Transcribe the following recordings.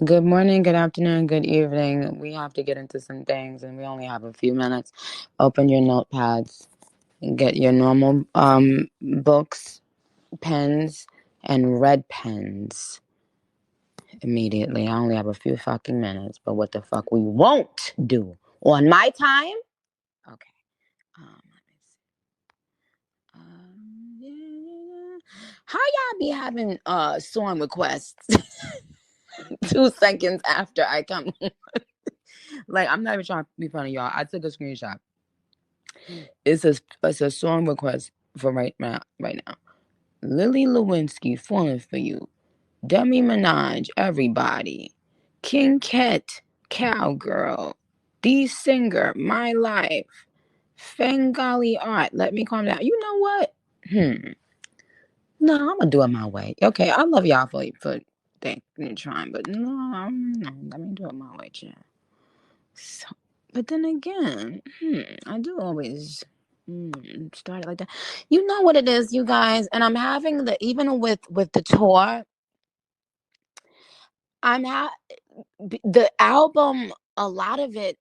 Good morning, good afternoon, good evening. We have to get into some things and we only have a few minutes. Open your notepads and get your normal books, pens, and red pens immediately. I only have a few fucking minutes, but what the fuck we won't do on my time? Okay. Let me see. How y'all be having song requests 2 seconds after I come? Like, I'm not even trying to be funny, y'all. I took a screenshot. It's a song request for right now. Right now, Lily Lewinsky, "Falling for You." Demi Minaj, "Everybody." King Ket, "Cowgirl." D Singer, "My Life." Fengali Art, "Let Me Calm Down." You know what? No, I'm gonna do it my way. Okay, I love y'all for thinking and trying, but no, let me do it my way, child. So, but then again, I do always start it like that. You know what it is, you guys, and I'm having even with the tour, I'm the album. A lot of it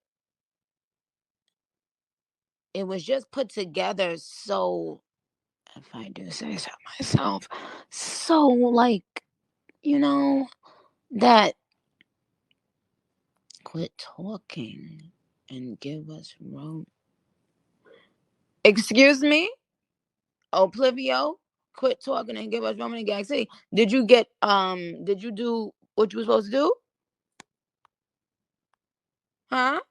was just put together so, if I do say so myself, so like you know that quit talking and give us room. Excuse me? Oblivio, quit talking and give us Roman and Gag City. Did you do what you were supposed to do? Huh?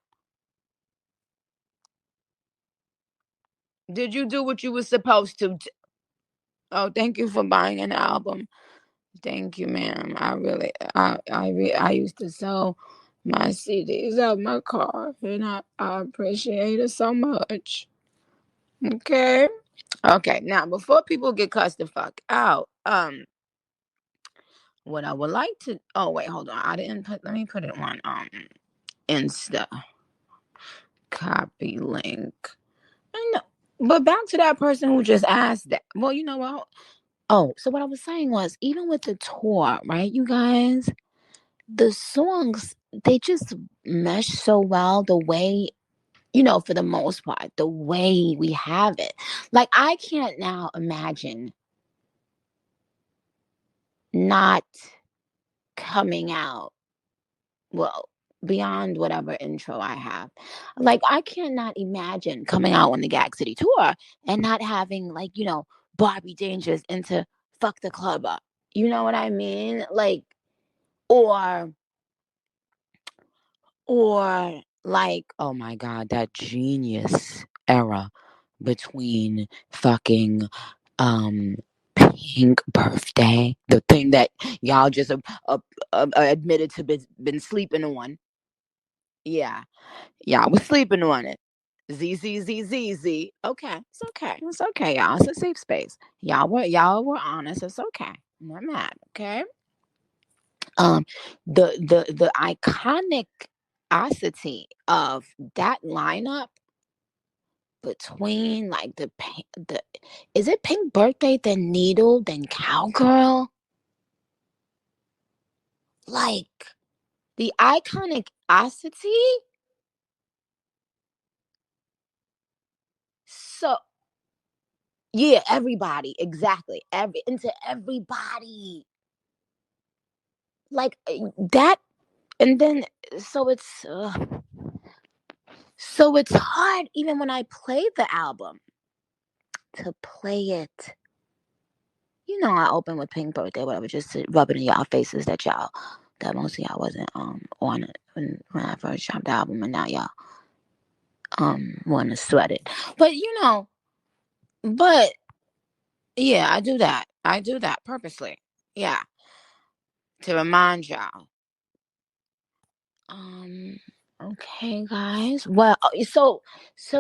Did you do what you were supposed to? Oh, thank you for buying an album. Thank you, ma'am. I used to sell my CDs out my car, and I appreciate it so much. Okay. Okay. Now, before people get cussed the fuck out, what I would like to. Oh wait, hold on. I didn't put. Let me put it on Insta. Copy link. No, but back to that person who just asked that. Well, you know what? Oh, so what I was saying was, even with the tour, right, you guys, the songs, they just mesh so well the way, for the most part, the way we have it. Like, I can't now imagine not coming out, well, beyond whatever intro I have. Like, I cannot imagine coming out on the Gag City tour and not having, like, Barbie Dangerous into Fuck the Club Up. You know what I mean? Like, or, like, oh my God, that genius era between fucking, Pink Birthday, the thing that y'all just admitted to been sleeping on. Yeah. Y'all was sleeping on it. Z Z Z Z Z. Okay, it's okay. It's okay, y'all. It's a safe space. Y'all were honest. It's okay. I'm not mad. Okay. Um, the iconicity of that lineup between like the is it Pink Birthday, then Needle, then Cowgirl? Like the iconicity. So yeah, everybody, exactly. Into everybody. Like that, and then so it's hard even when I play the album to play it. I open with Pink Birthday, whatever, just to rub it in y'all faces that most of y'all wasn't on it when I first dropped the album, and now y'all want to sweat it. But but yeah, I do that purposely. Yeah, to remind y'all. Um. Okay, guys. Well, so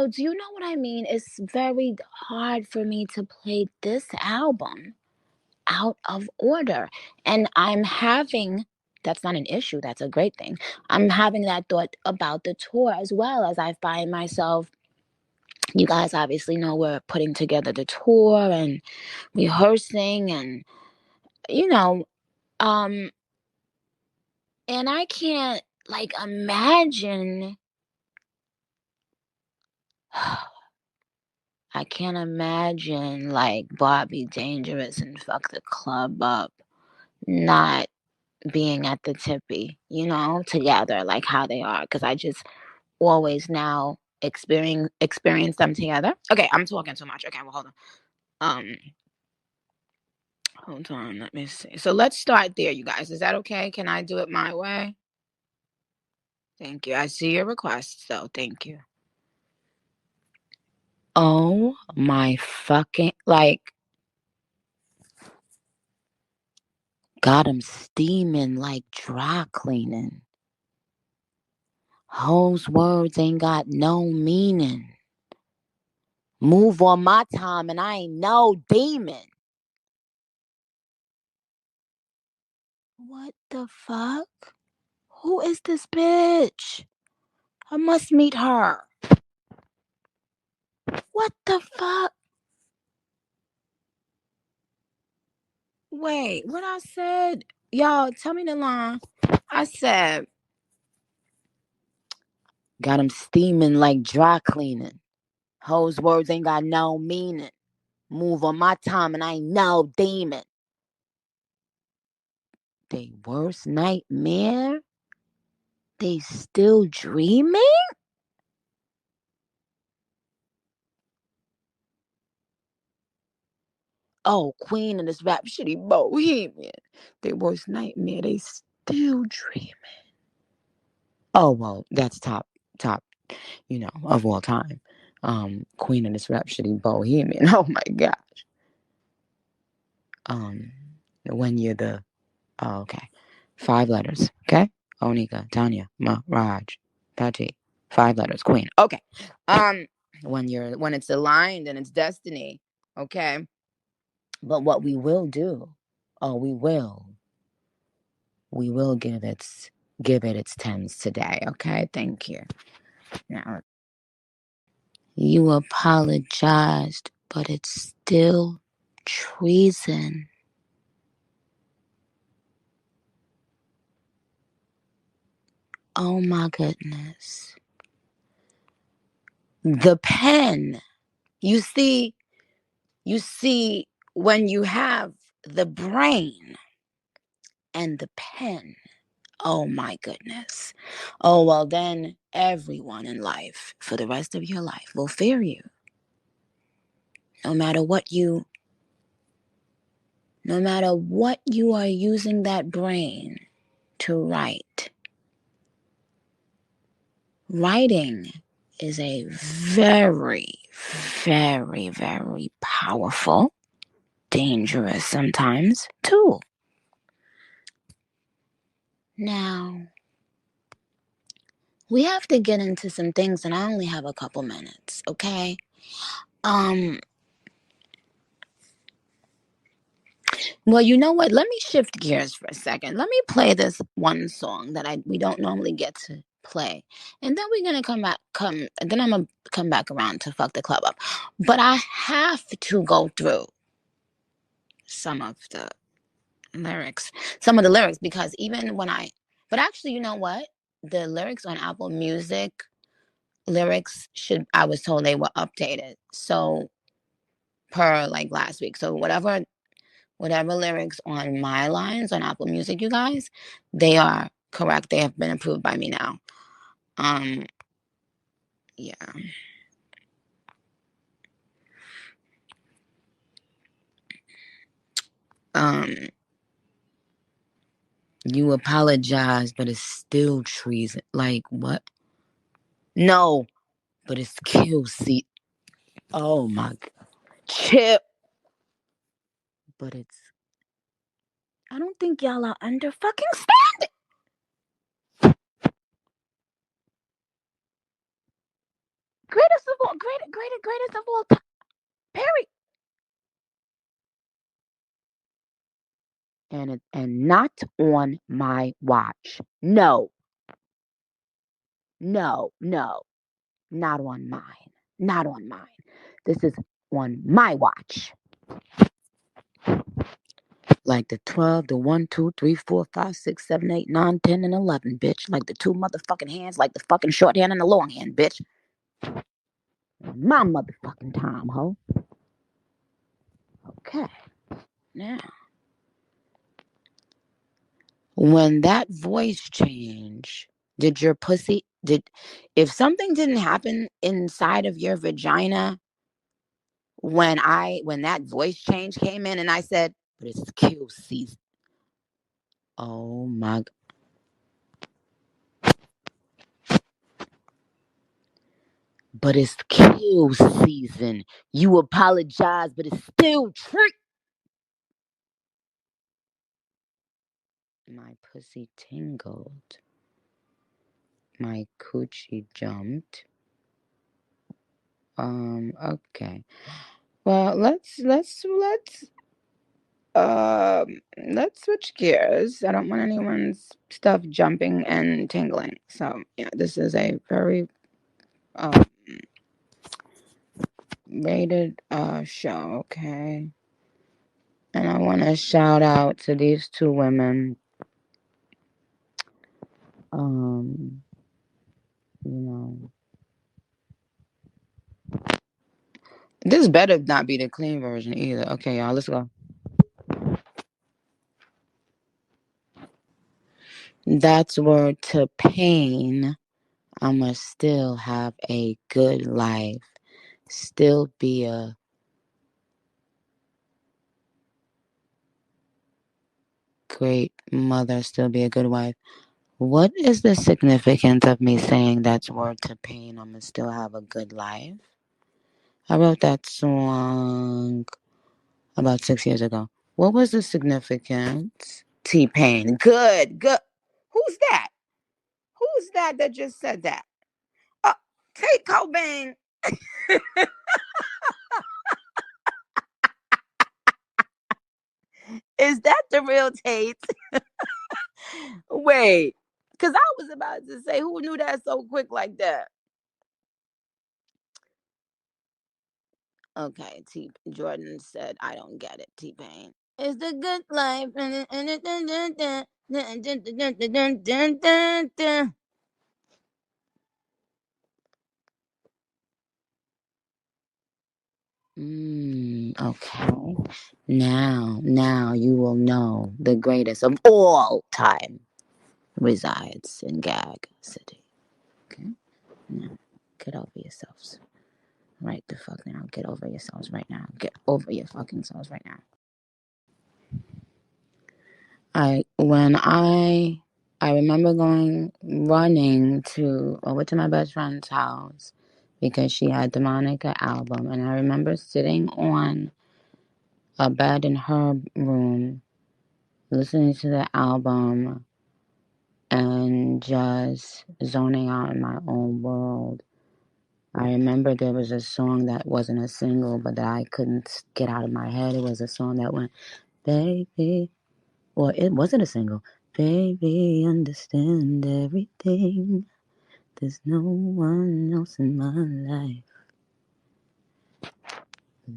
do you know what I mean? It's very hard for me to play this album out of order, and I'm having. That's not an issue. That's a great thing. I'm having that thought about the tour as well, as I find myself. You guys obviously know we're putting together the tour and rehearsing, and you know, um, And I can't, like, imagine. I can't imagine, like, Bobby Dangerous and Fuck the Club Up not being at the tippy, together, like how they are. Because I just always now experience them together. Okay, I'm talking too much. Okay, well, hold on. Hold on, let me see. So let's start there, you guys. Is that okay? Can I do it my way? Thank you. I see your request, so thank you. Oh my fucking, like, got him steaming like dry cleaning. Hoes words ain't got no meaning. Move on my time and I ain't no demon. What the fuck? Who is this bitch? I must meet her. What the fuck? Wait, what I said? Y'all, tell me the line. I said, got him steaming like dry cleaning. Hoes words ain't got no meaning. Move on my time and I ain't no demon. They worst nightmare? They still dreaming? Oh, queen of this rap shitty bohemian. They worst nightmare. They still dreaming. Oh well, that's top, of all time. Queen of this rap shitty bohemian. Oh my gosh. Um, when you're the okay, 5 letters. Okay, Onika, Tanya, Raj, Tati. 5 letters. Queen. Okay. Um, when it's aligned and it's destiny. Okay. But what we will do, oh, we will give it its tens today. Okay, thank you. Now, you apologized, but it's still treason. Oh my goodness. The pen. You see, when you have the brain and the pen, oh my goodness. Oh, well, then everyone in life, for the rest of your life, will fear you. No matter what you are using that brain to write. Writing is a very, very, very powerful, dangerous sometimes tool. Now, we have to get into some things, and I only have a couple minutes, okay? Well, you know what? Let me shift gears for a second. Let me play this one song that we don't normally get to play, and then we're gonna then I'm gonna come back around to fuck the club up. But I have to go through some of the lyrics, because even but actually, you know what? The lyrics on Apple Music lyrics I was told they were updated. So per like last week. So whatever lyrics on my lines on Apple Music, you guys, they are correct. They have been approved by me now. Yeah. You apologize, but it's still treason. Like what? No, but it's kill seat. Oh my god. Chip. But it's I don't think y'all are under fucking stand. Greatest of all time. Perry. And not on my watch. No, no, not on mine. Not on mine. This is on my watch. Like the 12, the 1, 2, 3, 4, 5, 6, 7, 8, 9, 10, and 11, bitch. Like the two motherfucking hands, like the fucking short hand and the long hand, bitch. My motherfucking time, ho. Okay. Now, when that voice change, did your pussy, if something didn't happen inside of your vagina when that voice change came in and I said, but it's kill season. Oh my, but it's kill season. You apologize, but it's still true. My pussy tingled. My coochie jumped. Okay. Well, let's switch gears. I don't want anyone's stuff jumping and tingling. So yeah, this is a very um rated show, okay? And I want to shout out to these two women. Um, you know, this better not be the clean version either. Okay, y'all, let's go. That's word to pain. I'ma still have a good life. Still be a great mother. Still be a good wife. What is the significance of me saying that's word to pain? I'ma still have a good life. I wrote that song about 6 years ago. What was the significance? T-Pain. Good, good. Who's that? Who's that just said that? Oh, Tate Cobain. Is that the real Tate? Wait, because I was about to say, who knew that so quick like that? Okay, T. Jordan said, I don't get it, T-Pain. It's the good life. Okay. Now you will know the greatest of all time resides in Gag City. Okay? Now, get over yourselves. Right the fuck now. Get over yourselves right now. Get over your fucking selves right now. I remember going running to over to my best friend's house because she had the Monica album, and I remember sitting on a bed in her room listening to the album and just zoning out in my own world. I remember there was a song that wasn't a single, but that I couldn't get out of my head. It was a song that went, baby, or it wasn't a single. Baby, understand everything. There's no one else in my life.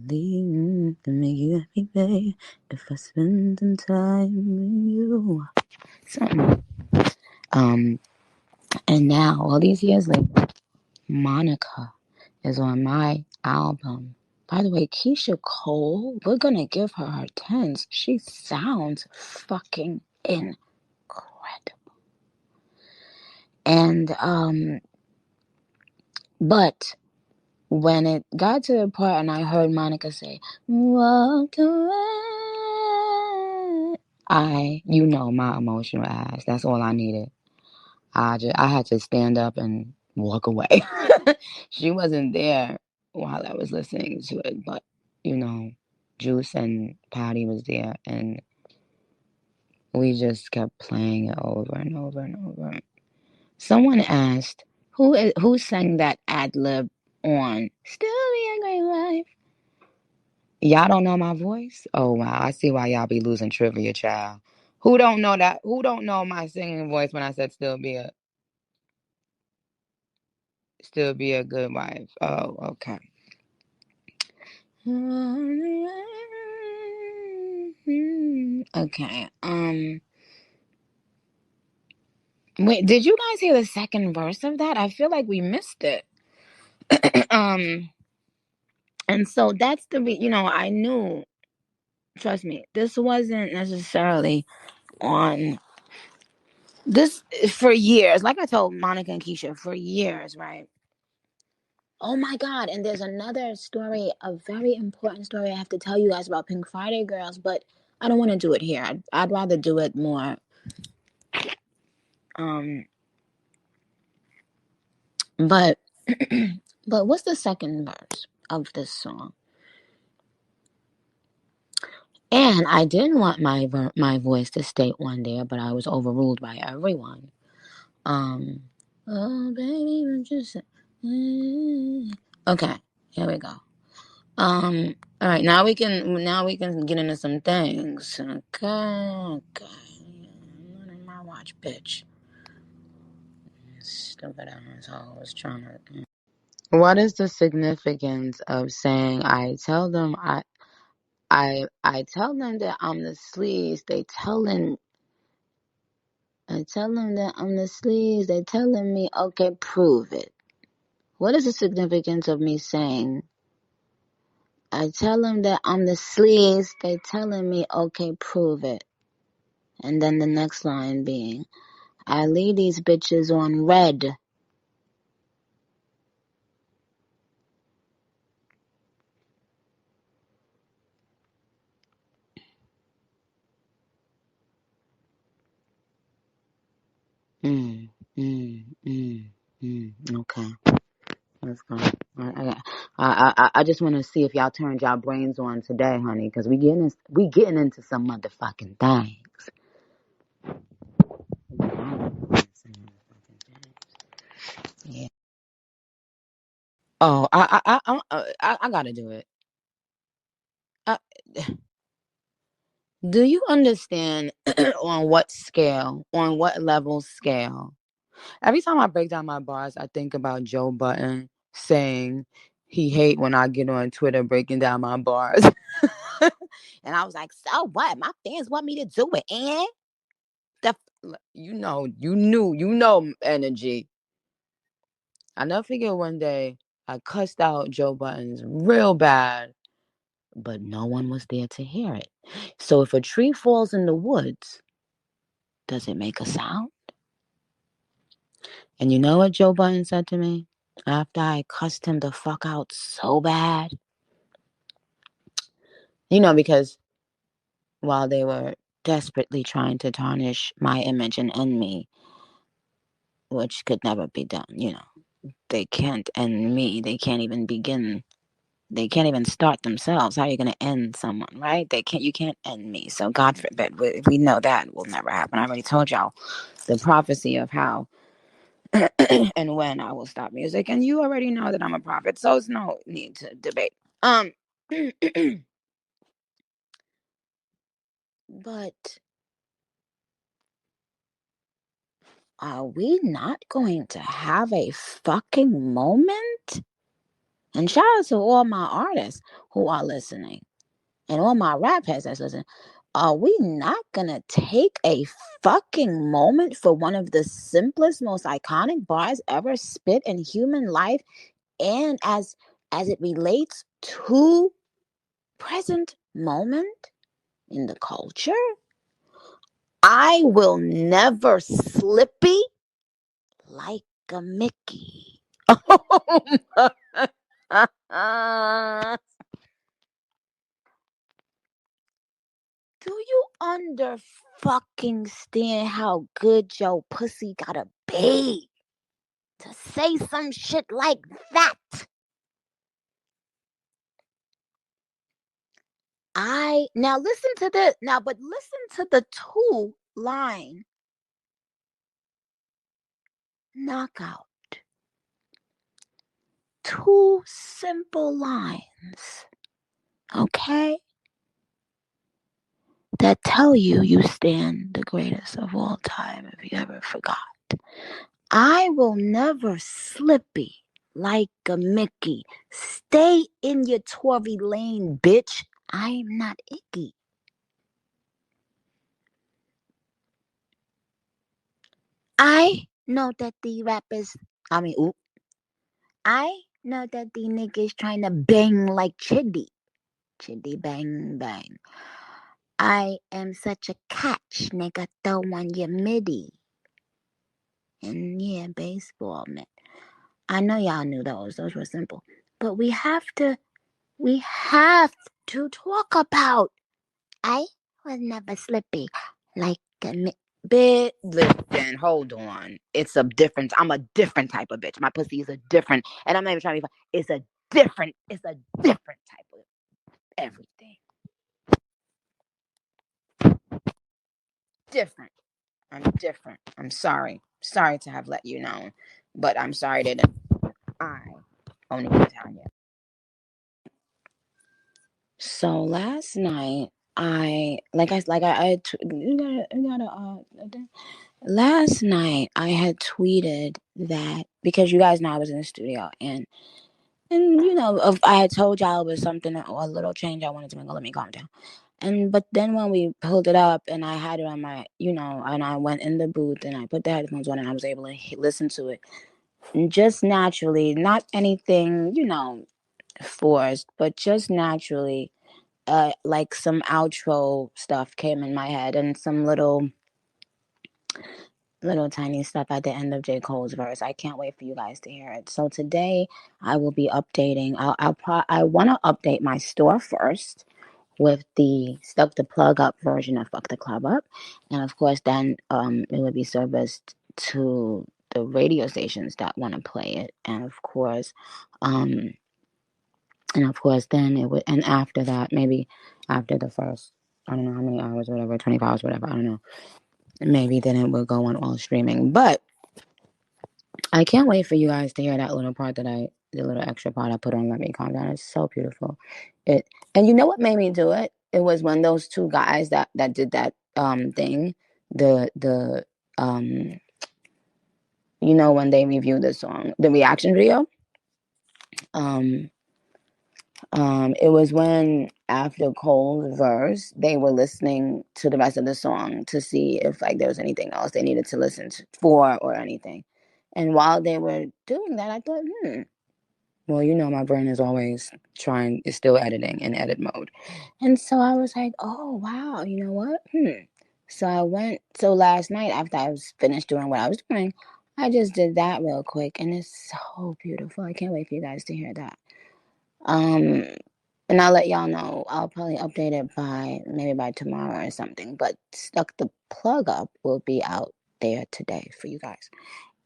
Believe to make you happy, babe. If I spend some time with you. Something. And now, all these years later, Monica is on my album. By the way, Keisha Cole, we're gonna give her her tens. She sounds fucking incredible. And but when it got to the part and I heard Monica say, walk away, you know my emotional ass. That's all I needed. I had to stand up and walk away. She wasn't there while I was listening to it, but you know, Juice and Patty was there, and we just kept playing it over and over and over. Someone asked, who sang that ad lib on "Still Be a Great Life"? Y'all don't know my voice? Oh wow, I see why y'all be losing trivia, child. Who don't know that? Who don't know my singing voice when I said still be a good wife? Oh, okay. Okay. Wait, did you guys hear the second verse of that? I feel like we missed it. um, and so that's I knew, trust me, this wasn't necessarily on this for years. Like I told Monica and Keisha, for years, right? Oh my God. And there's another story, a very important story I have to tell you guys about Pink Friday girls, but I don't want to do it here. I'd rather do it more. But but what's the second verse of this song? And I didn't want my voice to state one there, but I was overruled by everyone. Oh baby, just okay. Here we go. All right. Now we can get into some things. Okay. I'm not in my watch, bitch. Stupid asshole was trying to. What is the significance of saying I tell them I tell them that I'm the sleaze. I tell them that I'm the sleaze. They telling me, okay, prove it. What is the significance of me saying I tell them that I'm the sleaze? They telling me, okay, prove it. And then the next line being, I leave these bitches on red. Okay. Let's go. I just want to see if y'all turned y'all brains on today, honey, because we getting into some motherfucking things. Yeah. Oh, I gotta do it. Uh, do you understand on what level scale? Every time I break down my bars, I think about Joe Budden saying he hate when I get on Twitter breaking down my bars. And I was like, so what? My fans want me to do it, and energy. I never forget one day I cussed out Joe Buttons real bad, but no one was there to hear it. So if a tree falls in the woods, does it make a sound? And you know what Joe Budden said to me after I cussed him the fuck out so bad? Because while they were desperately trying to tarnish my image and end me, which could never be done, they can't end me. They can't even begin. They can't even start themselves. How are you going to end someone, right? You can't end me. So God forbid, we know that will never happen. I already told y'all the prophecy of how and when I will stop music. And you already know that I'm a prophet, so it's no need to debate. But are we not going to have a fucking moment? And shout out to all my artists who are listening and all my rap heads that's listening. Are we not gonna take a fucking moment for one of the simplest, most iconic bars ever spit in human life, and as it relates to present moment in the culture? I will never slippy like a Mickey. Do you under fucking stand how good your pussy gotta be to say some shit like that? Now listen to this. But listen to the two line knockout. Two simple lines, okay? That tell you stand the greatest of all time if you ever forgot. I will never slippy like a Mickey. Stay in your Tory lane, bitch. I am not icky. I know that the rappers, I know that the niggas trying to bang like Chitty. Chitty bang bang. I am such a catch, nigga. Throw on your midi. And yeah, baseball, man. I know y'all knew those. Those were simple. But we have to talk about. I was never slippy like a Bit listen, hold on. It's a different. I'm a different type of bitch. My pussy is a different, and I'm not even trying to be. It's a different. It's a different type of everything. Different. I'm different. I'm sorry. Sorry to have let you know, but I'm sorry that I only can tell you. So last night, last night I had tweeted that because you guys know I was in the studio and I had told y'all it was something a little change I wanted to make. Oh, let me calm down. And but then when we pulled it up and I had it on my, and I went in the booth and I put the headphones on and I was able to listen to it just naturally, not anything, forced, but just naturally. Like some outro stuff came in my head and some little tiny stuff at the end of J. Cole's verse. I can't wait for you guys to hear it. So today I will be updating. I want to update my store first with the Stuck the Plug Up version of Fuck the Club Up, and of course then it would be serviced to the radio stations that want to play it, um and of course then it would, and after that, maybe after the first, I don't know how many hours, whatever, 24 hours, whatever, I don't know, maybe then it will go on all streaming. But I can't wait for you guys to hear that little part the little extra part I put on Let Me Calm Down. It's so beautiful. It And you know what made me do it? It was when those two guys that did that thing, the um when they reviewed the song, the reaction video. Um it was when after Cole's verse, they were listening to the rest of the song to see if like there was anything else they needed to listen for or anything. And while they were doing that, I thought, well, my brain is always is still editing in edit mode. And so I was like, oh, wow, you know what? So last night after I was finished doing what I was doing, I just did that real quick. And it's so beautiful. I can't wait for you guys to hear that. Um, and I'll let y'all know. I'll probably update it by tomorrow or something. But Stuck the Plug Up will be out there today for you guys.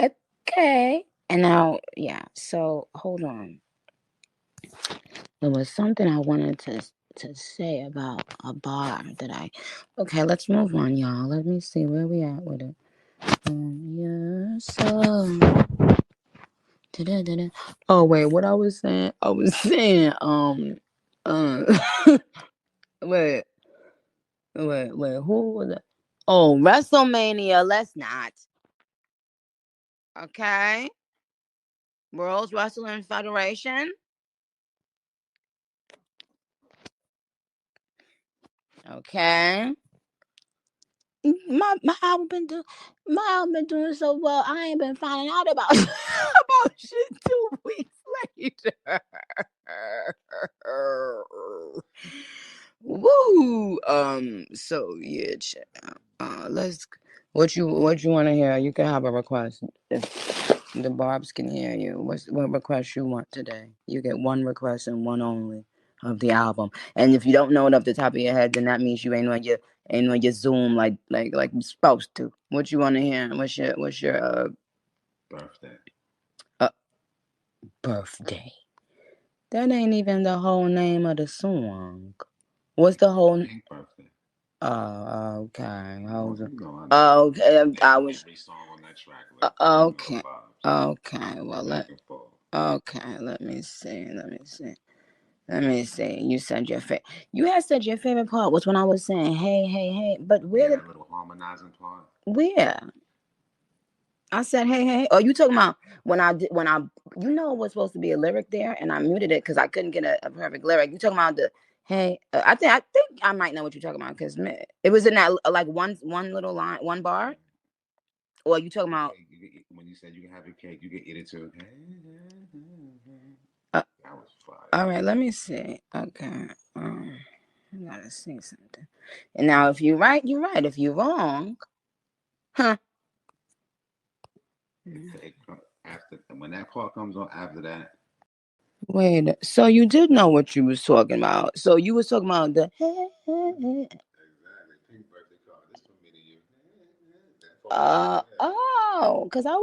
Okay. And now, yeah. So hold on. There was something I wanted to say about a bar that I. Okay, let's move on, y'all. Let me see where we at with it. Yeah, so. Da-da-da-da. Oh wait, what I was saying? I was saying, uh, wait, who was it? Oh, WrestleMania. Let's not. Okay, World Wrestling Federation. Okay. My album been doing so well. I ain't been finding out about about shit 2 weeks later. Woo. So yeah, let's. What you want to hear? You can have a request if the Barbs can hear you. What request you want today? You get one request and one only of the album. And if you don't know it off the top of your head, then that means you ain't on your Zoom like you're supposed to. What you want to hear? What's your birthday? uh, birthday? That ain't even the whole name of the song. What's the whole? Birthday. Oh, okay. Okay. I was. Every song on that track. Okay. Okay. Well, let me see. You said your favorite. You had said your favorite part was when I was saying, "Hey, hey, hey." But where that little harmonizing part. where? I said, "Hey, hey, hey." Oh, you talking about when I it was supposed to be a lyric there, and I muted it because I couldn't get a perfect lyric. You talking about the hey? I think I might know what you're talking about because it was in that like one little line, one bar, Well, you talking about when you said you can have your cake, you can eat it too. that was fire. All right, let me see. Okay, I gotta see something. And now, if you're right, you're right. If you're wrong, huh? After when that part comes on, after that. Wait. So you did know what you was talking about. So you was talking about the. Exactly. Pink birthday card. This for me to you. Because I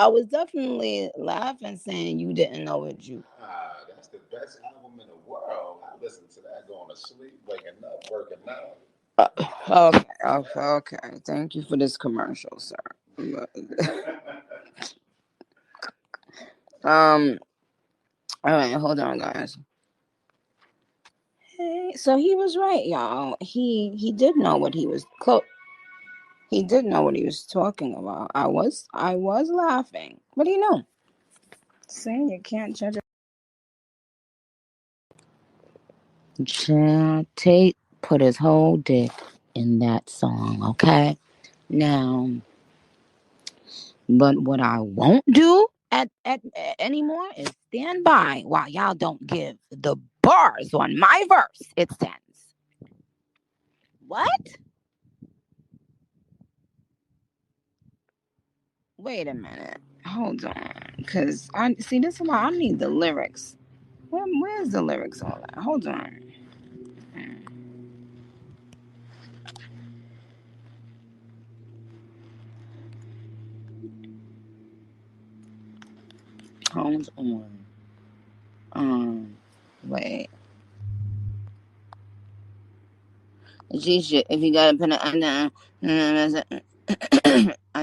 was definitely laughing, saying you didn't know what you. That's the best album in the world. I listen to that going to sleep, waking up, working out. Okay. Thank you for this commercial, sir. All right, hold on, guys. Hey, so he was right, y'all. He did know what he was He did know what he was talking about. I was laughing, but he knew. Saying you can't judge a Tate put his whole dick in that song, okay? Now, but what I won't do at anymore is stand by while y'all don't give the bars on my verse. It stands. What? Wait a minute. Hold on. Because I see this is why I need the lyrics. Where's the lyrics all at? Hold on. Hold on. Wait. G shit. If you gotta put it under, I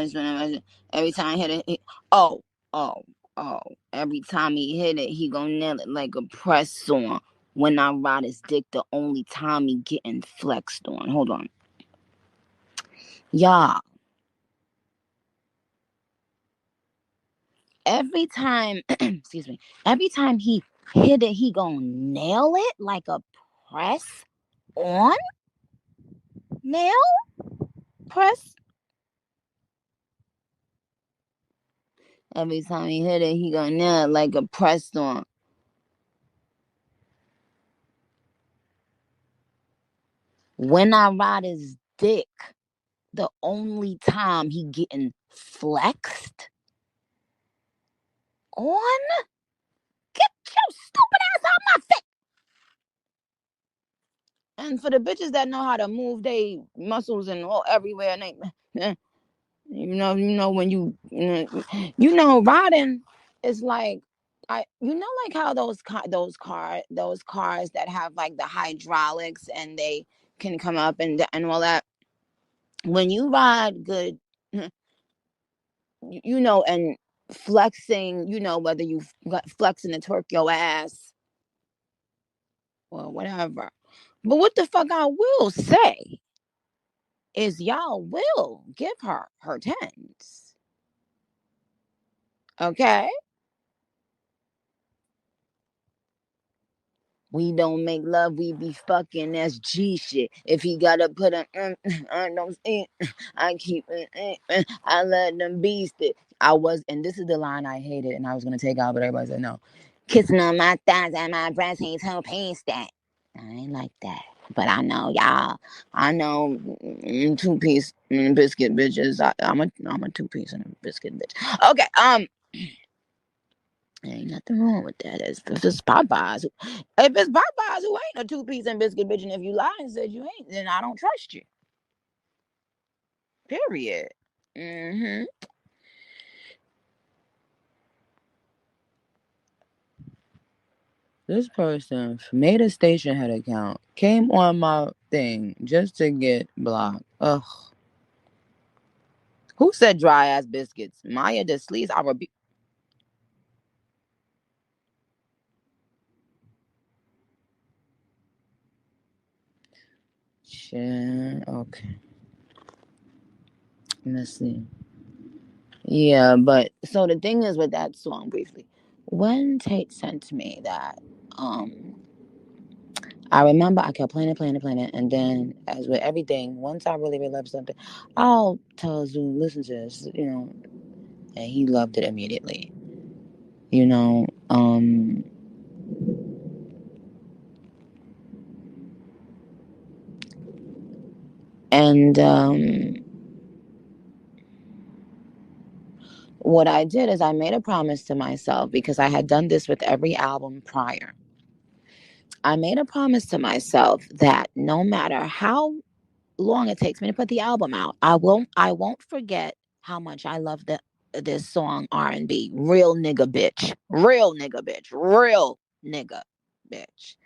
just wanna every time I hit it. Oh, oh, oh. Every time he hit it, he gon' nail it like a press on. When I ride his dick, the only time he getting flexed on. Hold on. Y'all. Every time, excuse me, every time he hit it, he gonna nail it like a press on nail press. Every time he hit it, he gonna nail it like a press on. When I ride his dick, the only time he getting flexed on. Get your stupid ass out my face. And for the bitches that know how to move they muscles and all everywhere, and they, when riding is like like how those cars that have like the hydraulics and they can come up and all that. When you ride good, and flexing, whether you flexing to twerk your ass or whatever. But what the fuck I will say is y'all will give her tens. Okay? We don't make love, we be fucking. That's G shit. If he gotta put an I don't I keep it, I let them beast it. And this is the line I hated, and I was gonna take out, but everybody said no. Kissing on my thighs and my breasts ain't so pain that. I ain't like that. But I know y'all. I know 2-piece biscuit bitches. I'm a 2-piece and a biscuit bitch. Okay, ain't nothing wrong with that. If it's Popeyes, who ain't a 2-piece and biscuit bitch, and if you lie and said you ain't, then I don't trust you. Period. Mm-hmm. This person made a StationHead account, came on my thing just to get blocked. Ugh. Who said dry ass biscuits? Maya the sleaze. I rebuke. Shit. Okay. Let's see. Yeah, but so the thing is with that song briefly, when Tate sent me that, I remember I kept playing it, and then, as with everything, once I really loved something, I'll tell Zoo, listen to this, and he loved it immediately, you know. And what I did is I made a promise to myself because I had done this with every album prior. I made a promise to myself that no matter how long it takes me to put the album out, I won't forget how much I love this song R&B. Real nigga bitch. Real nigga bitch. Real nigga bitch.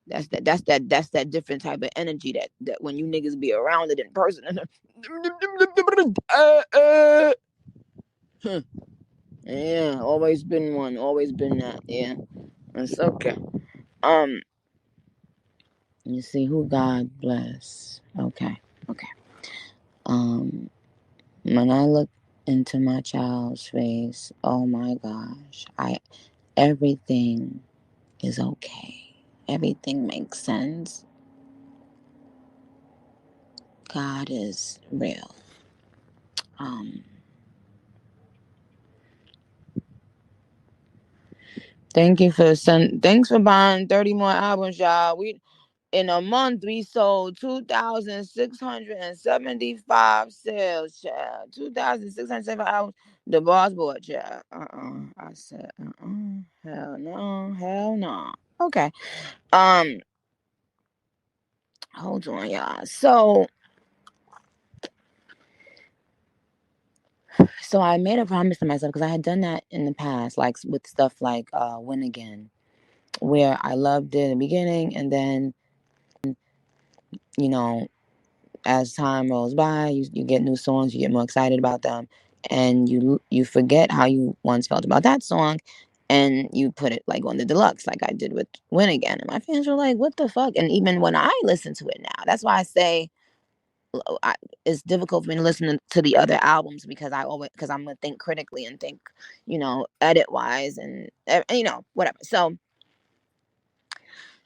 That's that different type of energy that when you niggas be around it in person. Yeah, always been one, always been that. Yeah, it's okay. Um, you see who God bless. Okay, okay. Um, when I look into my child's face, oh my gosh, I everything is okay. Everything makes sense. God is real. Um, thanks for buying 30 more albums, y'all. We In a month we sold 2,675 sales, child. 2,675 albums. The boss boy, child. I said, hell no, hell no. Okay. Um, hold on, y'all. So I made a promise to myself because I had done that in the past, like with stuff like Win Again, where I loved it in the beginning, and then you know as time rolls by, you get new songs, you get more excited about them, and you forget how you once felt about that song, and you put it like on the deluxe, like I did with Win Again, and my fans were like, "What the fuck?" And even when I listen to it now, that's why I say it's difficult for me to listen to the other albums because I'm gonna think critically and think, edit wise and whatever.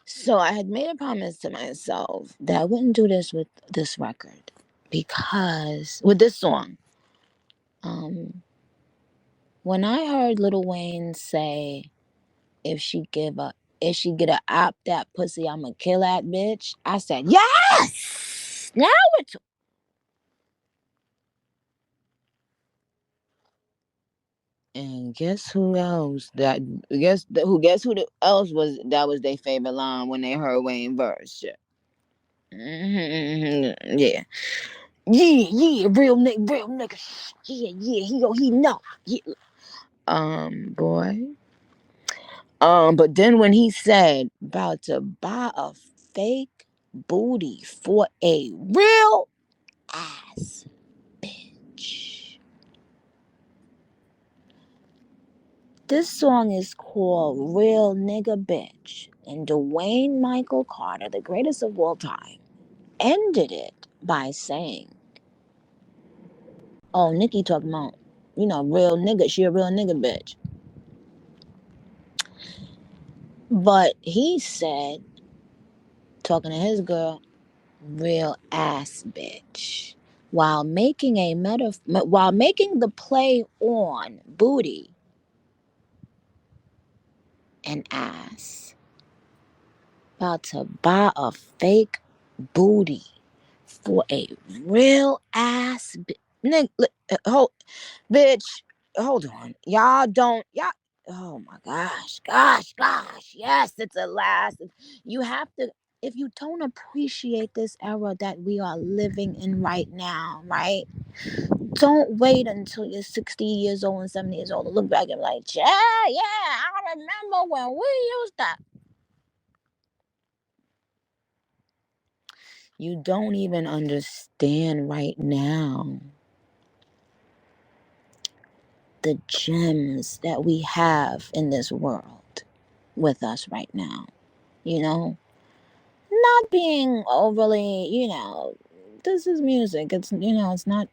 So I had made a promise to myself that I wouldn't do this with this record because with this song, um, when I heard Lil Wayne say, "If she get a op that pussy, I'ma kill that bitch," I said, "Yes!" Now it's and guess who else else was their favorite line when they heard Wayne verse? Yeah. Yeah, real nigga. Yeah, he know. Yeah. Boy. But then when he said about to buy a fake booty for a real ass bitch. This song is called Real Nigga Bitch, and Dwayne Michael Carter, the greatest of all time, ended it by saying, "Oh, Nicki talking about, real nigga. She a real nigga bitch." But he said, talking to his girl, "Real ass bitch," while while making the play on booty and ass. About to buy a fake booty for a real ass nigga. Bitch, hold on. Y'all don't, y'all. Oh my gosh. Yes, it's a last. You have to, if you don't appreciate this era that we are living in right now, right? Don't wait until you're 60 years old and 70 years old to look back and be like, yeah, I remember when we used that. You don't even understand right now the gems that we have in this world with us right now. You know, not being overly, this is music. It's not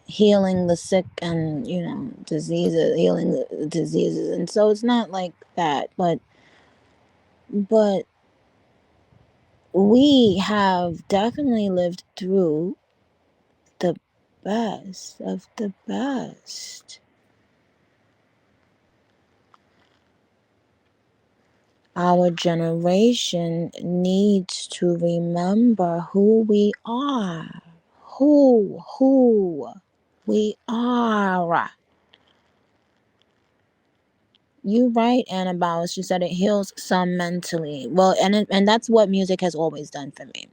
healing the sick and, diseases, healing the diseases. And so it's not like that. But but we have definitely lived through the best of the best. Our generation needs to remember who we are. Who we are. You right, Annabelle. She said it heals some mentally. Well, and that's what music has always done for me.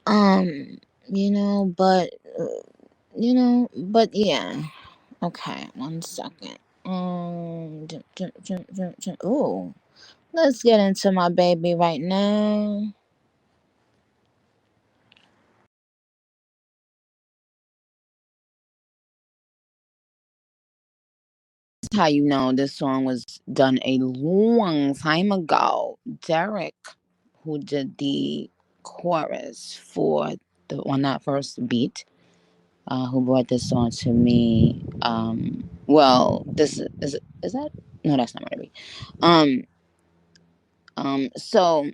Um, you know, but but yeah. Okay, 1 second. Ooh, let's get into my baby right now. That's how you know this song was done a long time ago. Derek, who did the chorus for the on that first beat, who brought this song to me. Well, this is that no, that's not my beat. Um, so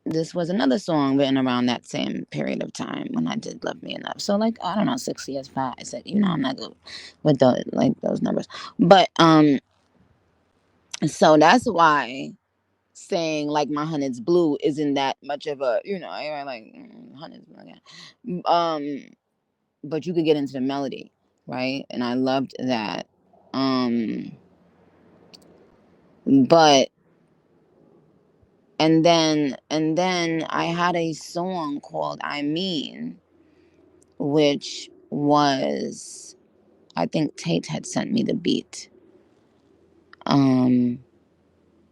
this was another song written around that same period of time when I did Love Me Enough. So like I don't know, 6 years, 5. I said, I'm not good with the like those numbers, but so that's why saying like my honey's blue isn't that much of a I like honey's blue, yeah. But you could get into the melody, right? And I loved that. Um, but and then I had a song called I Mean, which was I think Tate had sent me the beat. Um,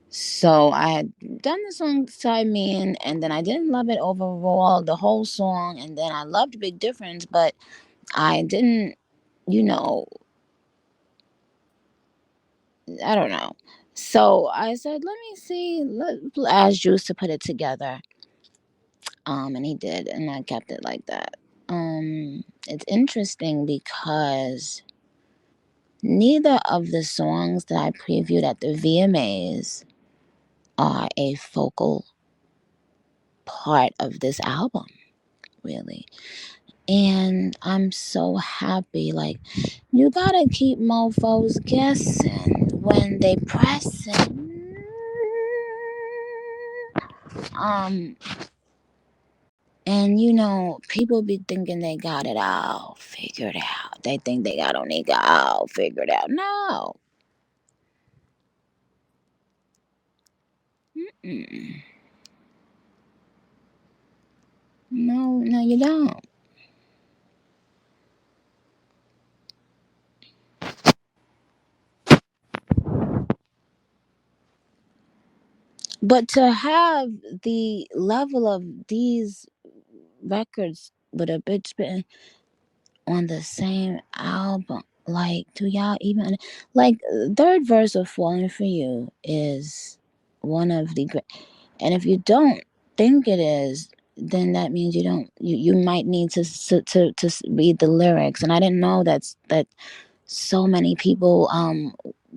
so I had done the song I Mean, and then I didn't love it overall, the whole song, and then I loved Big Difference, but I didn't, you know, I don't know. So I said, let me see, ask Juice to put it together. And he did, and I kept it like that. It's interesting because neither of the songs that I previewed at the VMAs are a focal part of this album, really. And I'm so happy. Like, you gotta keep mofos guessing when they pressing. Um, and people be thinking they got it all figured out. They think they got Onika all figured out. No. Mm-mm. No, no, you don't. But to have the level of these records with a bitch spitting on the same album, like, do y'all even like third verse of Falling for You is one of the great, and if you don't think it is, then that means you don't you might need to read the lyrics. And I didn't know that so many people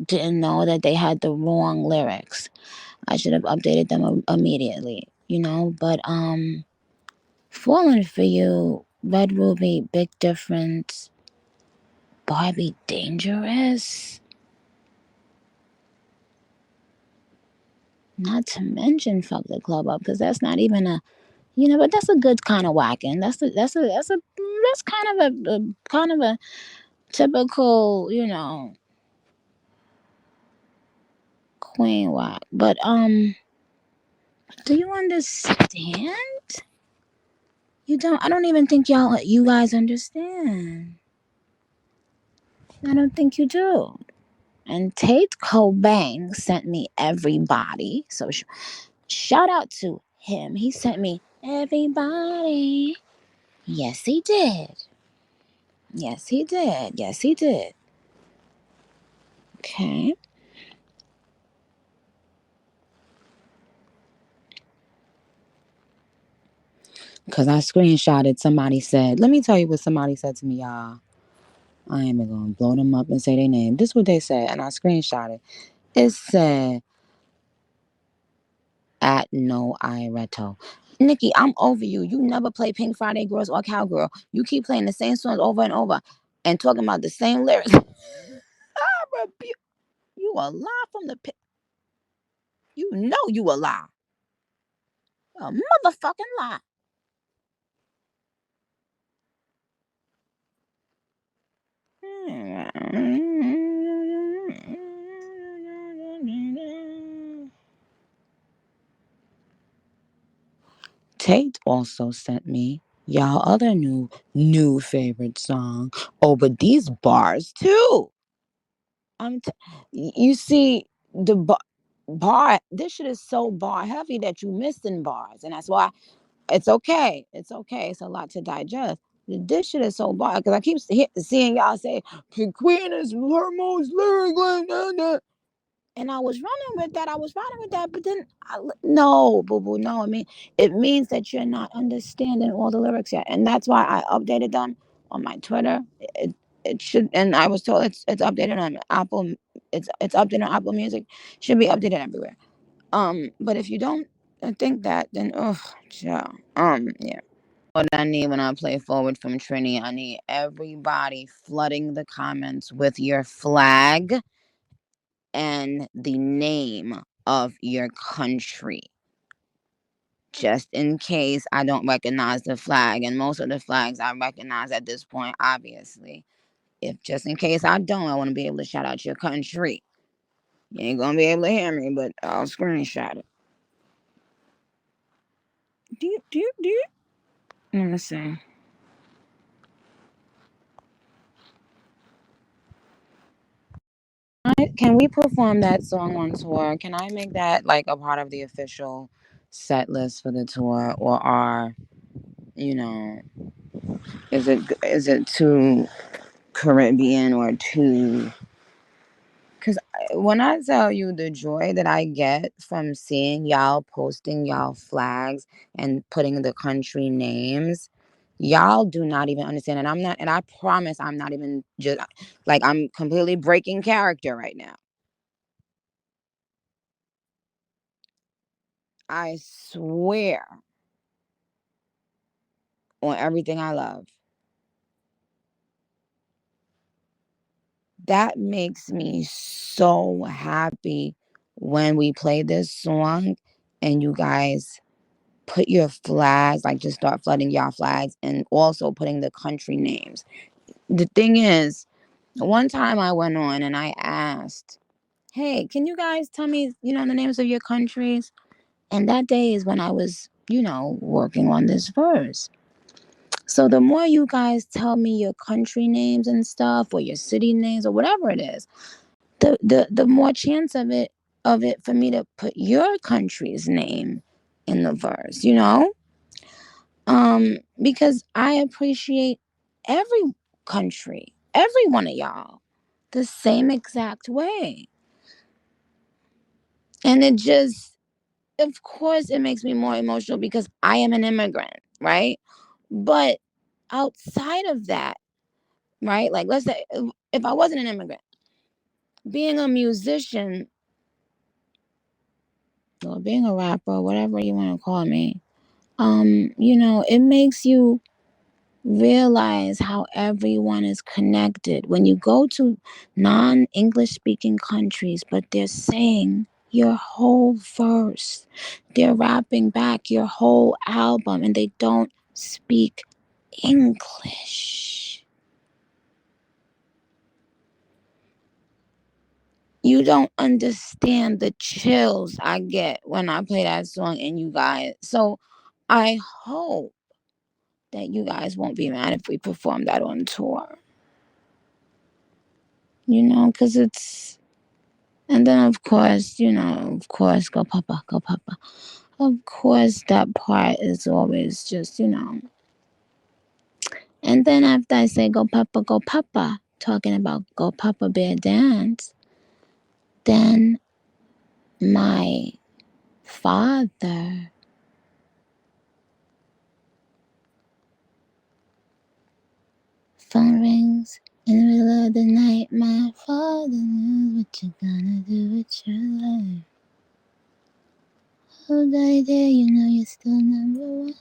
didn't know that they had the wrong lyrics. I should have updated them immediately, but Falling for You, Red Ruby, Big Difference, Barbie Dangerous, not to mention Fuck the Club Up, because that's not even a, but that's a good kind of whacking. That's kind of a typical, queen whack. But do you understand? You don't. I don't even think you guys understand. I don't think you do. And Tate Cobain sent me Everybody. So shout out to him. He sent me Everybody. Yes, he did. Yes, he did. Yes, he did. Okay. Because I screenshotted, somebody said, let me tell you what somebody said to me, y'all. I ain't even going to blow them up and say their name. This is what they said, and I screenshotted. It said, At no Ireto. Nicki, I'm over you. You never play Pink Friday Girls or Cowgirl. You keep playing the same songs over and over and talking about the same lyrics. I rebuke you a lie from the pit. You know you a lie. A motherfucking lie. Tate also sent me y'all other new favorite song. Oh, but these bars too. You see the bar. This shit is so bar heavy that you missing bars, and that's why it's okay. It's okay. It's a lot to digest. This shit is so bar because I keep seeing y'all say Queen is her most lyrical. And I was running with that. I was running with that. But then, no, boo boo, no. I mean, it means that you're not understanding all the lyrics yet. And that's why I updated them on my Twitter. It should, and I was told it's updated on Apple. It's updated on Apple Music. Should be updated everywhere. But if you don't think that, then yeah. Yeah. What I need when I play forward from Trini, I need everybody flooding the comments with your flag and the name of your country, just in case I don't recognize the flag. And most of the flags I recognize at this point, obviously. If just in case I don't, I want to be able to shout out your country. You ain't gonna be able to hear me, but I'll screenshot it. Do. Let me see. Can we perform that song on tour? Can I make that like a part of the official set list for the tour, or are you know, is it too Caribbean or too? Because when I tell you the joy that I get from seeing y'all posting y'all flags and putting the country names, y'all do not even understand. And I'm not, and I promise I'm not even just like I'm completely breaking character right now. I swear on everything I love. That makes me so happy when we play this song and you guys put your flags, like just start flooding y'all flags and also putting the country names. The thing is, one time I went on and I asked, hey, can you guys tell me, the names of your countries? And that day is when I was, working on this verse. So the more you guys tell me your country names and stuff, or your city names, or whatever it is, the more chance of it for me to put your country's name in the verse. Because I appreciate every country, every one of y'all, the same exact way. And it just, of course, it makes me more emotional because I am an immigrant, right? But outside of that, right? Like, let's say if I wasn't an immigrant, being a musician or being a rapper, whatever you want to call me, it makes you realize how everyone is connected when you go to non-English speaking countries, but they're saying your whole verse, they're rapping back your whole album, and they don't speak English. You don't understand the chills I get when I play that song and you guys. So I hope that you guys won't be mad if we perform that on tour. Because it's, and then of course, go papa, go papa. Of course, that part is always just. And then after I say go papa, talking about go papa bear dance, then my father, phone rings in the middle of the night. My father knows what you're gonna do with your life. Oh, daddy, there, you know you're still number one.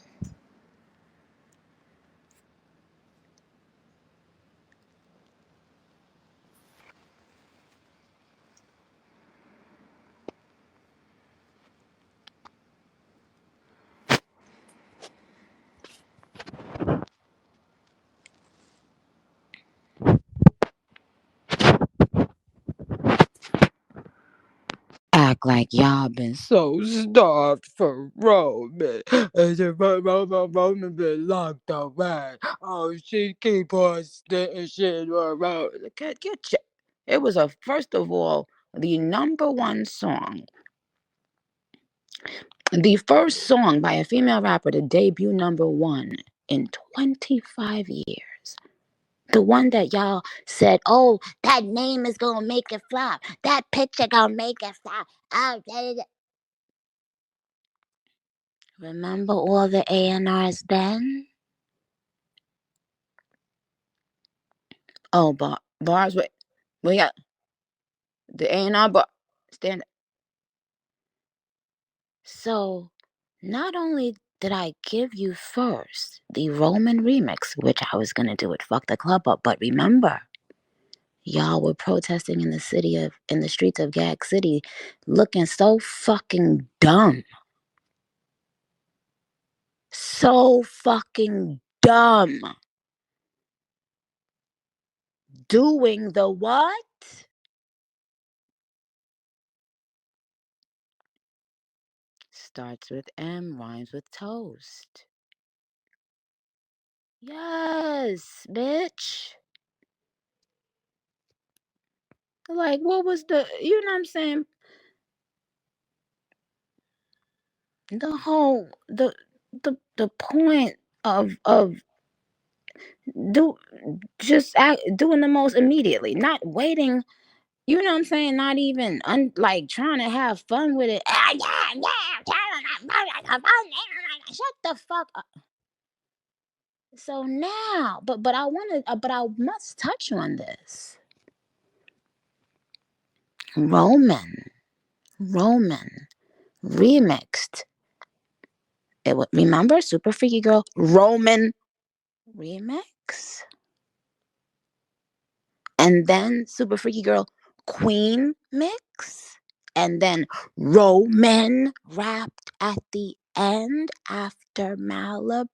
Act like y'all been so starved for Roman. And the Roman been locked away. Oh, she keep on sticking shit around. Get your. It was first of all, the number one song. The first song by a female rapper to debut number one in 25 years. The one that y'all said, oh, that name is gonna make it flop. That picture gonna make it flop. Oh, remember all the A&Rs then? Oh, bars. Wait, we got the A&R bar. Stand. So, not only did I give you first the Roman remix, which I was gonna do it, fuck the club up, but remember, y'all were protesting in the streets of Gag City, looking so fucking dumb, so fucking dumb, doing the what? Starts with M, rhymes with toast. Yes, bitch. Like, what was you know what I'm saying? The whole, the point of do just doing the most immediately, not waiting. You know what I'm saying? Not even like trying to have fun with it. Shut the fuck up. So now, but I want to, but I must touch on this. Roman remixed. Remember Super Freaky Girl Roman remix, and then Super Freaky Girl Queen mix, and then Roman rapped at the end after Malibu.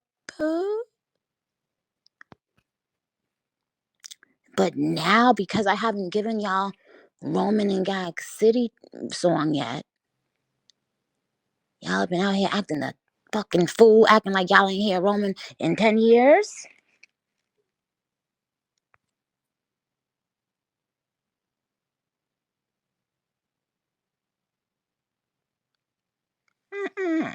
But now, because I haven't given y'all Roman and Gag City song yet, y'all have been out here acting the fucking fool, acting like y'all ain't hear Roman in 10 years. Mm-mm.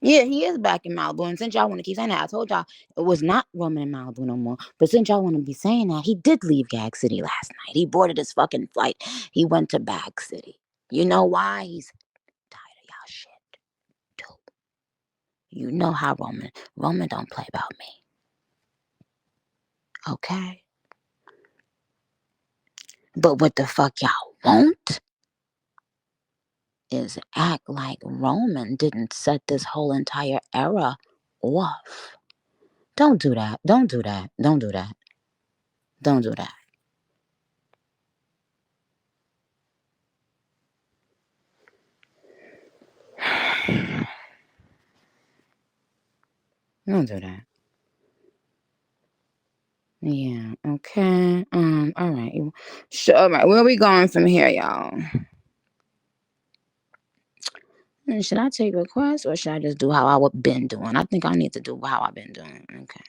Yeah, he is back in Malibu. And since y'all want to keep saying that, I told y'all it was not Roman in Malibu no more. But since y'all want to be saying that, he did leave Gag City last night. He boarded his fucking flight. He went to Bag City. You know why? He's tired of y'all shit, too. You know how Roman don't play about me. Okay? But what the fuck y'all won't is act like Roman didn't set this whole entire era off. Don't do that. Don't do that. Don't do that. Don't do that. Don't do that. Yeah, okay. All right. Sure, all right. Where are we going from here, y'all? Should I take requests or should I just do how I've been doing? I think I need to do how I've been doing. Okay.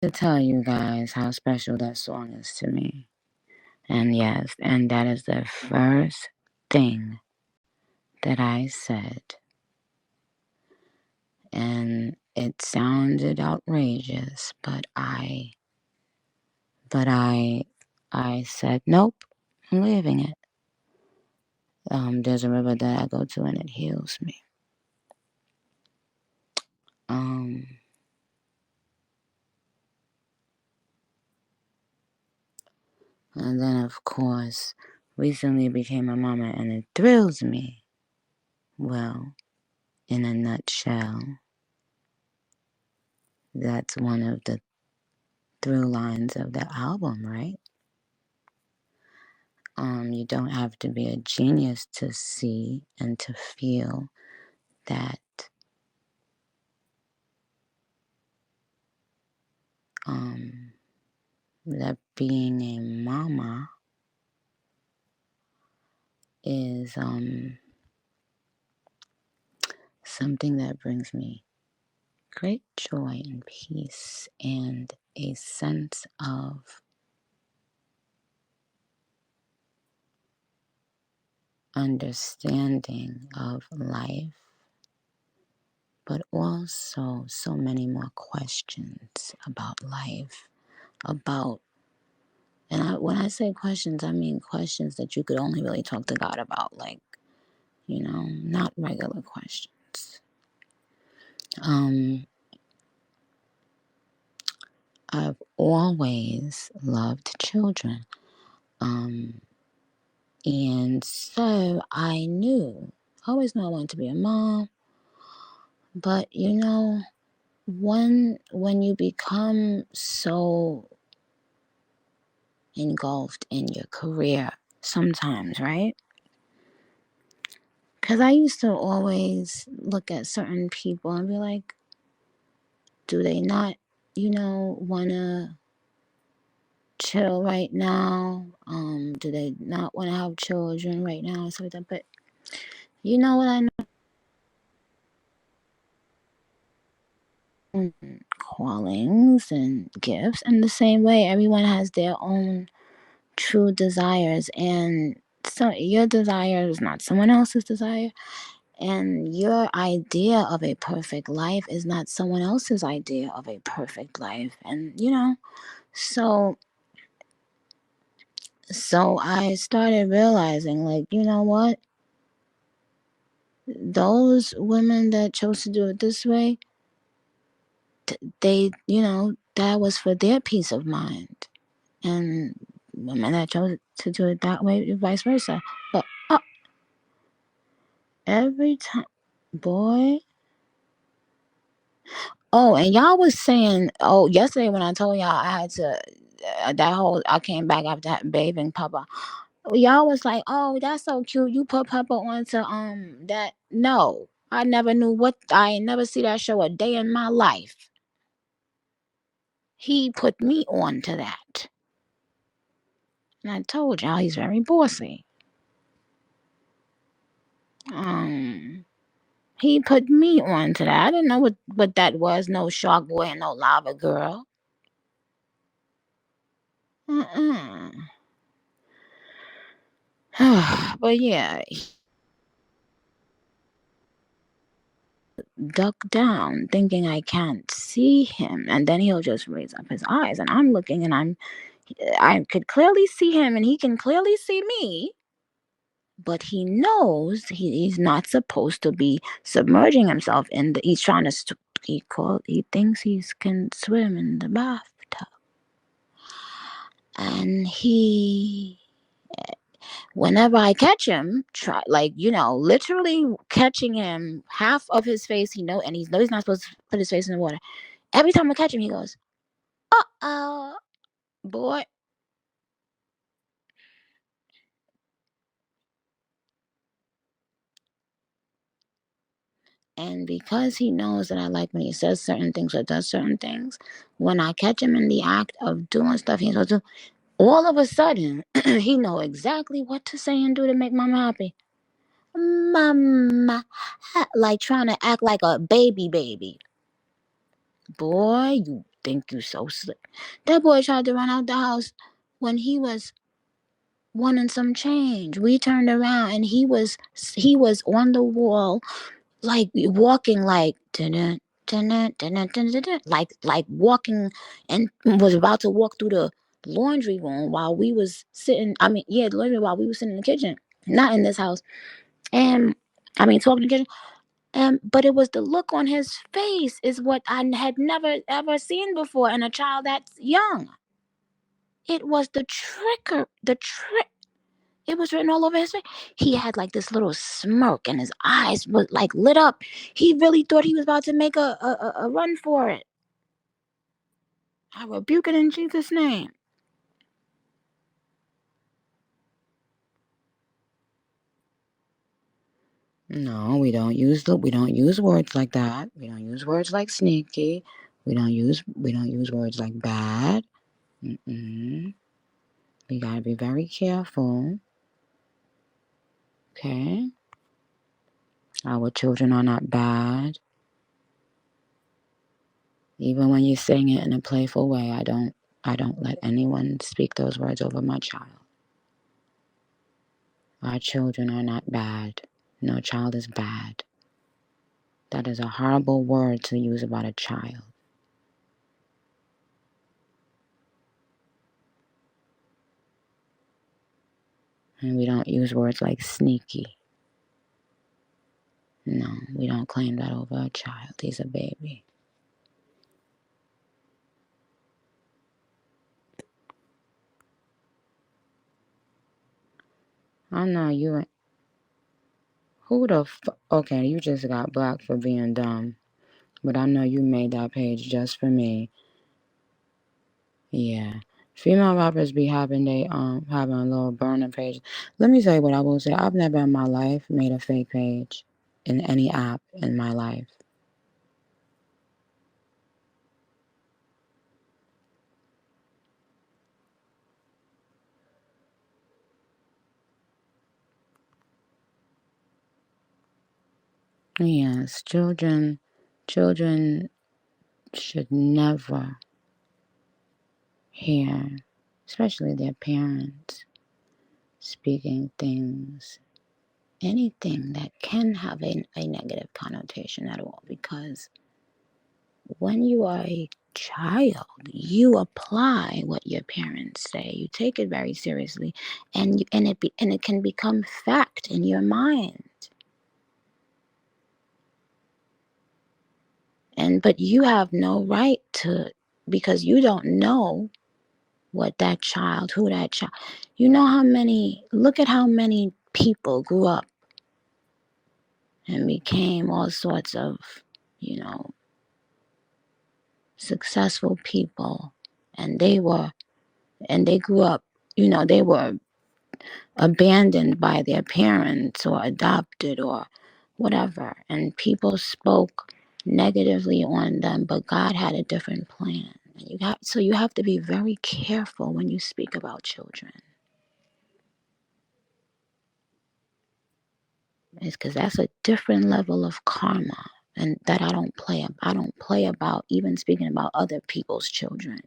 To tell you guys how special that song is to me. And yes, and that is the first thing that I said. And it sounded outrageous, but I said, nope, I'm leaving it. There's a river that I go to and it heals me. Um, and then, of course, recently became a mama, and it thrills me. Well, in a nutshell, that's one of the through lines of the album, right? You don't have to be a genius to see and to feel that um, that being a mama is something that brings me great joy and peace and a sense of understanding of life, but also so many more questions about life, about, when I say questions, I mean questions that you could only really talk to God about, like, not regular questions. I've always loved children. And so I always knew I wanted to be a mom. But when you become so engulfed in your career sometimes, right? Because I used to always look at certain people and be like, do they not, want to chill right now? Do they not want to have children right now? So that, but you know what I know? Callings and gifts, and the same way everyone has their own true desires, and so your desire is not someone else's desire, and your idea of a perfect life is not someone else's idea of a perfect life. And so I started realizing, like, you know what, those women that chose to do it this way, they that was for their peace of mind, and women that chose to do it that way, vice versa. But every time, boy. Oh, and y'all was saying, yesterday when I told y'all I had to, I came back after bathing Papa. Y'all was like, oh, that's so cute. You put Papa onto, that. No, I never knew I ain't never see that show a day in my life. He put me on to that. And I told y'all he's very bossy. He put me on to that. I didn't know what that was. No Shark Boy and no Lava Girl. But yeah, duck down, thinking I can't see him, and then he'll just raise up his eyes, and I'm looking, and I could clearly see him, and he can clearly see me, but he knows he's not supposed to be submerging himself in the. He's trying to. He thinks he can swim in the bathtub, and whenever I catch him, literally catching him, half of his face, and he knows he's not supposed to put his face in the water. Every time I catch him, he goes, "Uh-oh, boy." And because he knows that I like when he says certain things or does certain things, when I catch him in the act of doing stuff he's supposed to, all of a sudden, he know exactly what to say and do to make Mama happy. Mama, like trying to act like a baby. Boy, you think you so slick. That boy tried to run out the house when he was wanting some change. We turned around and he was on the wall, like walking like like walking, and was about to walk through the laundry room while we was sitting. I mean, yeah, the laundry room while we was sitting in the kitchen, not in this house. And I mean, talking in the kitchen. But it was the look on his face is what I had never ever seen before in a child that's young. It was the trick. It was written all over his face. He had like this little smirk, and his eyes was like lit up. He really thought he was about to make a run for it. I rebuke it in Jesus' name. No, we don't use words like that. We don't use words like sneaky. We don't use words like bad. Mm-mm. We gotta be very careful. Okay? Our children are not bad. Even when you sing it in a playful way, I don't let anyone speak those words over my child. Our children are not bad. No child is bad. That is a horrible word to use about a child. And we don't use words like sneaky. No, we don't claim that over a child. He's a baby. I know you. Who the Okay, you just got blocked for being dumb. But I know you made that page just for me. Yeah. Female rappers be having a little burner page. Let me tell you what I will say. I've never in my life made a fake page in any app in my life. Yes, children should never hear, especially their parents, speaking things, anything that can have a negative connotation at all. Because when you are a child, you apply what your parents say. You take it very seriously, and it can become fact in your mind. But you have no right to, because you don't know what that child, who that child. You know look at how many people grew up and became all sorts of, you know, successful people, and they grew up, they were abandoned by their parents or adopted or whatever, and people spoke negatively on them, but God had a different plan. And you have to be very careful when you speak about children. It's because that's a different level of karma, and that I don't play. I don't play about even speaking about other people's children.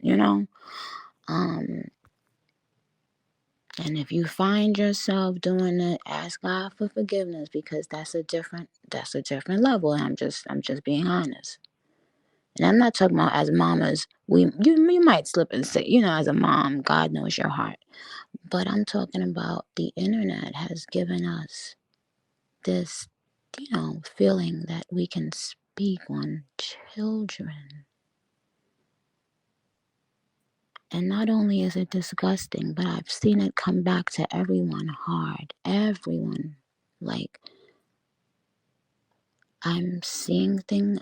And if you find yourself doing it, ask God for forgiveness, because that's a different level. And I'm just being honest. And I'm not talking about as mamas. You might slip and say, as a mom, God knows your heart. But I'm talking about the internet has given us this, feeling that we can speak on children. And not only is it disgusting, but I've seen it come back to everyone hard. Everyone. Like, I'm seeing things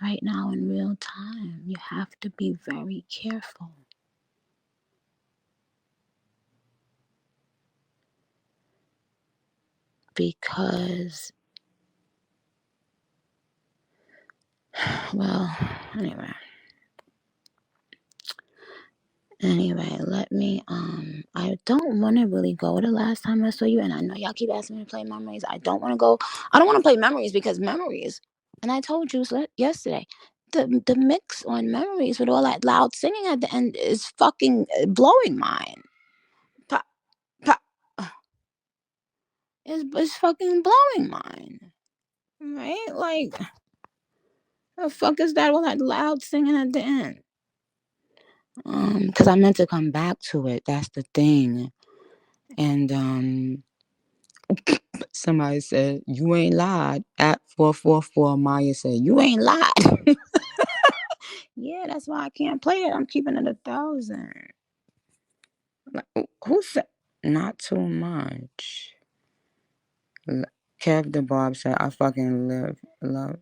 right now in real time. You have to be very careful. Because, well, anyway, let me, I don't want to really go the last time I saw you, and I know y'all keep asking me to play memories. I don't want to go. I don't want to play memories, because memories, and I told you yesterday, the mix on memories with all that loud singing at the end is fucking blowing mine. Pa, pa, it's fucking blowing mine. Right? Like, the fuck is that? All that loud singing at the end. Because I meant to come back to it. That's the thing. And Somebody said, you ain't lied. At 444, Maya said, you ain't lied. Yeah, that's why I can't play it. I'm keeping it 1,000. Like, who said not too much? Kev the Bob said, I fucking love.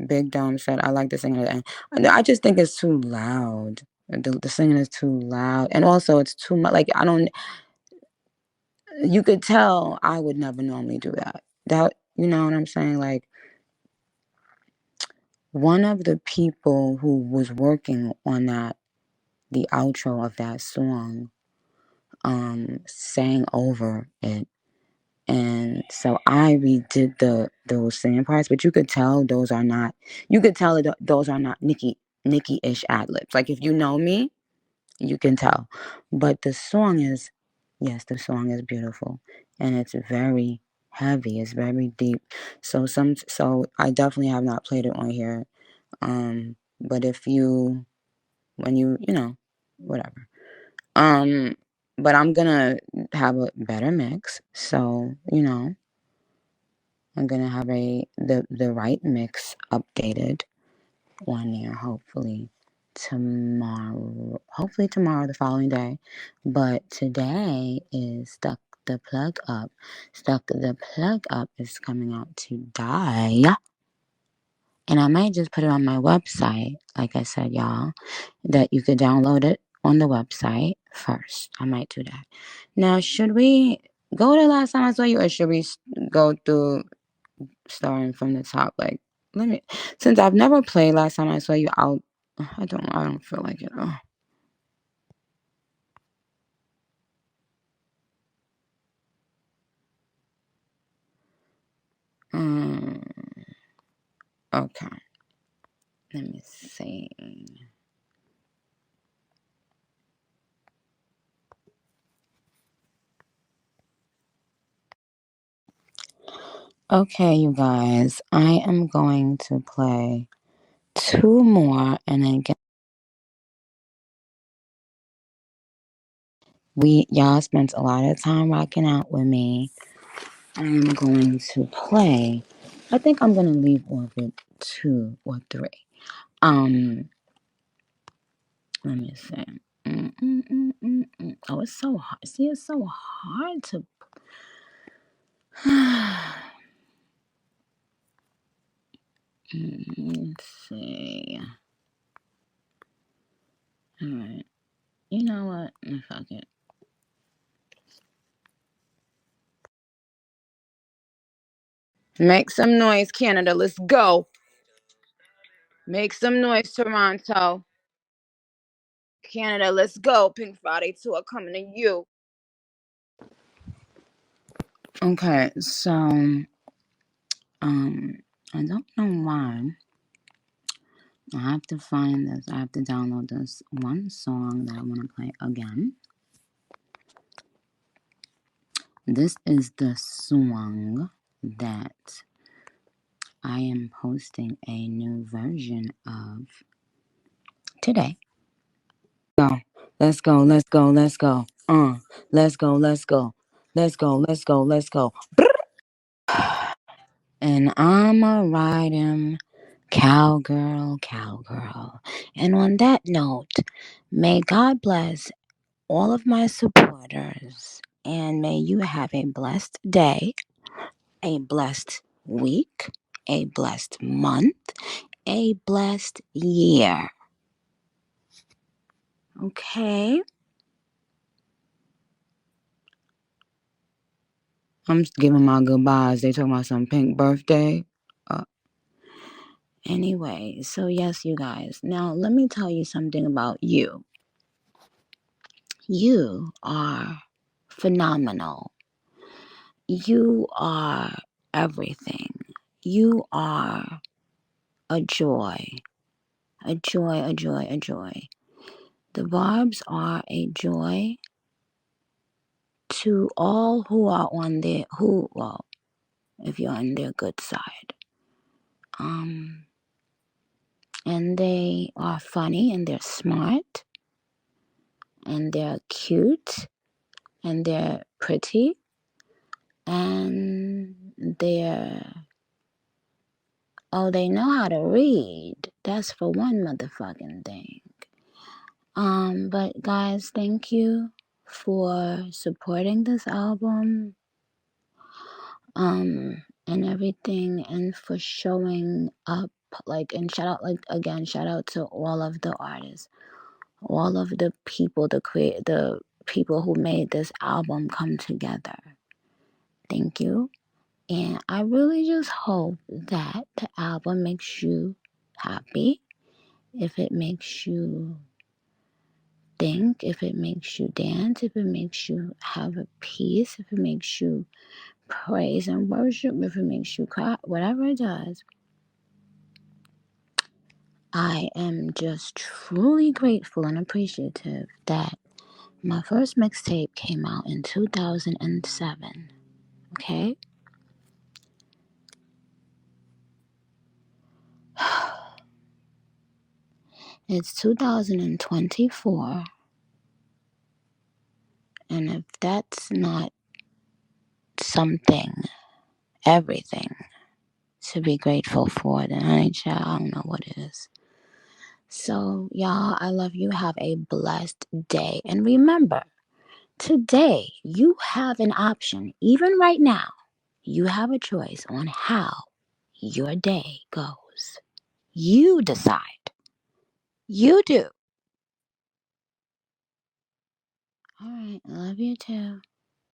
Big Dom said, I like the singing at the end. I just think it's too loud. The singing is too loud. And also, it's too much. Like, you could tell I would never normally do that. You know what I'm saying? Like, one of the people who was working on the outro of that song, sang over it. And so I redid those singing parts, but you could tell those are not. You could tell those are not Nicki-ish ad libs. Like if you know me, you can tell. But the song is, yes, the song is beautiful, and it's very heavy. It's very deep. So I definitely have not played it on here. But when whatever. But I'm gonna have a better mix. So I'm gonna have the right mix updated one year, hopefully tomorrow. Hopefully tomorrow, the following day. But today is Stuck the Plug Up. Stuck the Plug Up is coming out today. And I might just put it on my website, like I said, y'all, that you could download it on the website first. I might do that. Now, should we go to Last Time I Saw You, or should we go through starting from the top? Like, since I've never played Last Time I Saw You, I don't feel like it. Oh. Okay. Let me see. Okay, you guys, I am going to play 2 more, and then y'all spent a lot of time rocking out with me. I'm going to play. I think I'm gonna leave off at 2 or 3. Let me see. Oh, it's so hard. See, it's so hard to. Let's see. All right. You know what? Fuck it. Make some noise, Canada. Let's go. Make some noise, Toronto. Canada, let's go. Pink Friday tour coming to you. Okay, so I don't know why. I have to find this. I have to download this one song that I want to play again. This is the song that I am posting a new version of today. Go. Let's go. Let's go. Let's go. Let's go. Let's go. Let's go. Let's go. Let's go. And I'ma ride him, cowgirl, cowgirl. And on that note, may God bless all of my supporters, and may you have a blessed day, a blessed week, a blessed month, a blessed year. Okay? I'm just giving my goodbyes. They talking about some pink birthday. Anyway, so yes, you guys. Now, let me tell you something about you. You are phenomenal. You are everything. You are a joy. A joy, a joy, a joy. The Barbs are a joy to all who are on their if you're on their good side. And they are funny, and they're smart, and they're cute, and they're pretty, and they know how to read. That's for one motherfucking thing. But guys, thank you for supporting this album, and everything, and for showing up, and shout out to all of the artists, all of the people, the people who made this album come together. Thank you. And I really just hope that the album makes you happy. If it makes you think, if it makes you dance, if it makes you have a peace, if it makes you praise and worship, if it makes you cry, whatever it does, I am just truly grateful and appreciative that my first mixtape came out in 2007. Okay? It's 2024. And if that's not everything to be grateful for, then I don't know what is. So, y'all, I love you. Have a blessed day. And remember, today you have an option. Even right now, you have a choice on how your day goes. You decide. You do. All right. I love you too.